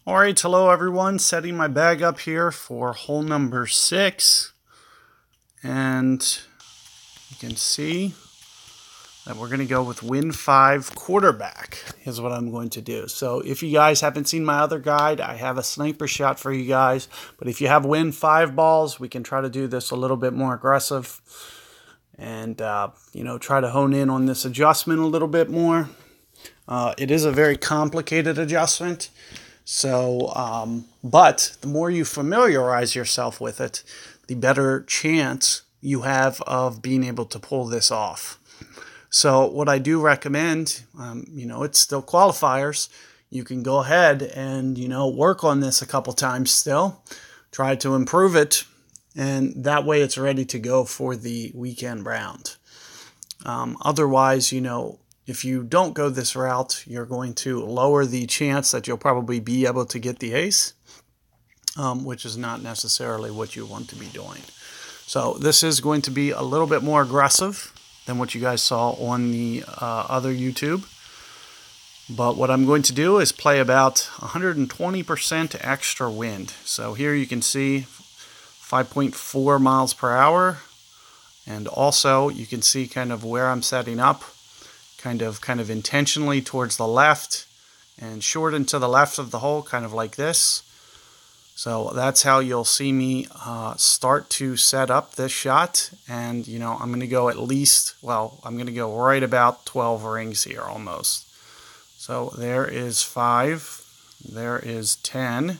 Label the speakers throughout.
Speaker 1: All right, hello everyone. Setting my bag up here for hole number 6. And you can see that we're going to go with Wind 5 quarterback is what I'm going to do. So if you guys haven't seen my other guide, I have a sniper shot for you guys. But if you have Wind 5 balls, we can try to do this a little bit more aggressive. And, try to hone in on this adjustment a little bit more. It is a very complicated adjustment. So, but the more you familiarize yourself with it, the better chance you have of being able to pull this off. So what I do recommend, it's still qualifiers. You can go ahead and, work on this a couple times still. Try to improve it. And that way it's ready to go for the weekend round. Otherwise, if you don't go this route, you're going to lower the chance that you'll probably be able to get the ace, which is not necessarily what you want to be doing. So this is going to be a little bit more aggressive than what you guys saw on the other YouTube. But what I'm going to do is play about 120% extra wind. So here you can see 5.4 miles per hour. And also you can see kind of where I'm setting up. Kind of intentionally towards the left and short and to the left of the hole, kind of like this. So that's how you'll see me start to set up this shot. And, I'm going to go I'm going to go right about 12 rings here almost. So there is 5, there is 10,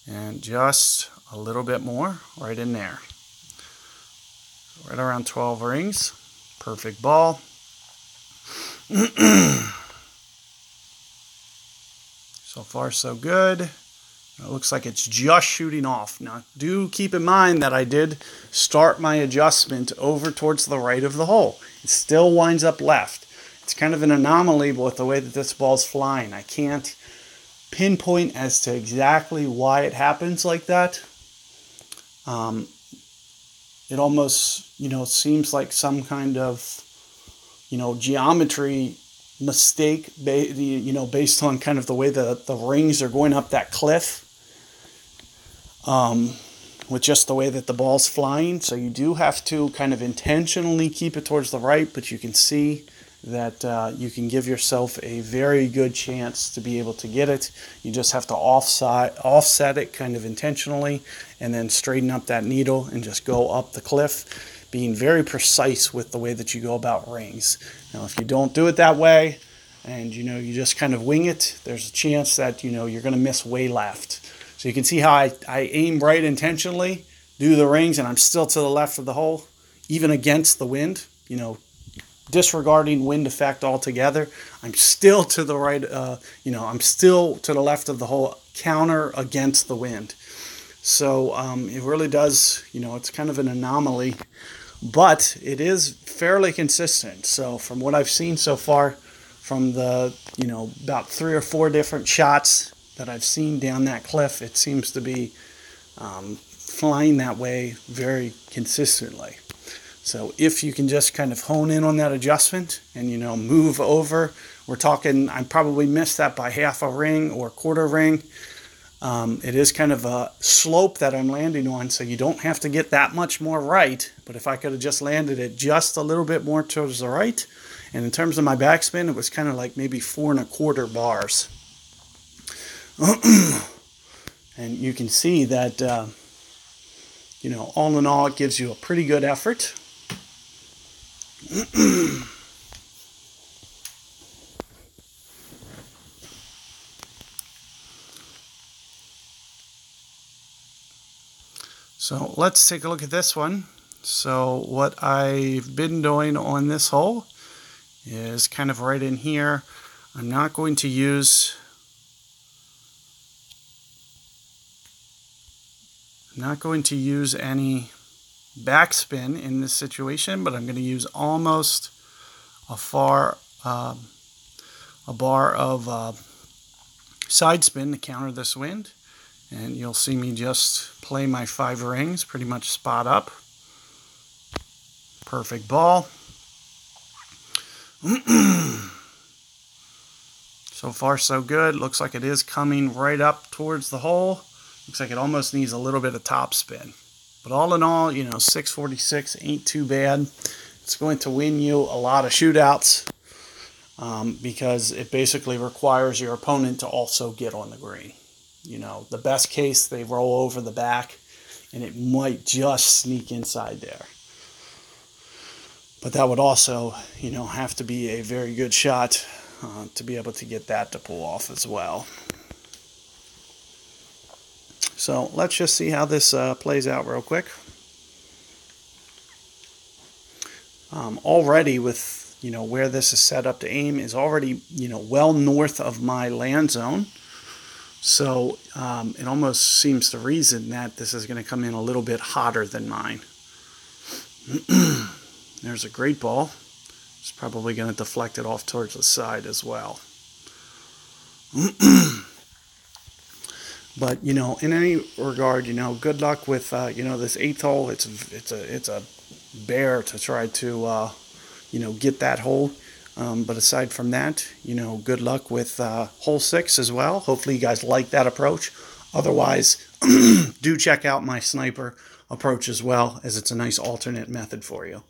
Speaker 1: and just a little bit more right in there. Right around 12 rings. Perfect ball. So far, so good. It looks like it's just shooting off. Now, do keep in mind that I did start my adjustment over towards the right of the hole. It still winds up left. It's kind of an anomaly with the way that this ball's flying. I can't pinpoint as to exactly why it happens like that. It almost, seems like some kind of geometry mistake, based on kind of the way the rings are going up that cliff, with just the way that the ball's flying. So you do have to kind of intentionally keep it towards the right, but you can see that you can give yourself a very good chance to be able to get it. You just have to offset it kind of intentionally, and then straighten up that needle and just go up the cliff, being very precise with the way that you go about rings. Now, if you don't do it that way, and you just kind of wing it, there's a chance that you're going to miss way left. So you can see how I aim right intentionally, do the rings, and I'm still to the left of the hole, even against the wind. Disregarding wind effect altogether, I'm still to the right. I'm still to the left of the hole, counter against the wind. So it really does. It's kind of an anomaly. But it is fairly consistent. So from what I've seen so far, from the, about 3 or 4 different shots that I've seen down that cliff, it seems to be flying that way very consistently. So if you can just kind of hone in on that adjustment and, move over, we're talking, I probably missed that by half a ring or quarter ring. It is kind of a slope that I'm landing on, so you don't have to get that much more right. But if I could have just landed it just a little bit more towards the right, and in terms of my backspin, it was kind of like maybe 4 1/4 bars. And you can see that, all in all, it gives you a pretty good effort. So let's take a look at this one. So what I've been doing on this hole is kind of right in here. I'm not going to use any backspin in this situation, but I'm going to use almost a bar of side spin to counter this wind. And you'll see me just play my 5 rings, pretty much spot up. Perfect ball. So far so good. Looks like it is coming right up towards the hole. Looks like it almost needs a little bit of top spin. But all in all, 646 ain't too bad. It's going to win you a lot of shootouts because it basically requires your opponent to also get on the green. The best case, they roll over the back and it might just sneak inside there. But that would also, have to be a very good shot to be able to get that to pull off as well. So let's just see how this plays out real quick. Already with, where this is set up to aim is already, well north of my land zone. So it almost seems to reason that this is going to come in a little bit hotter than mine. There's a great ball. It's probably going to deflect it off towards the side as well. But, in any regard, good luck with, this 8th hole. It's a bear to try to, get that hole. But aside from that, good luck with hole 6 as well. Hopefully you guys like that approach. Otherwise, do check out my sniper approach as well, as it's a nice alternate method for you.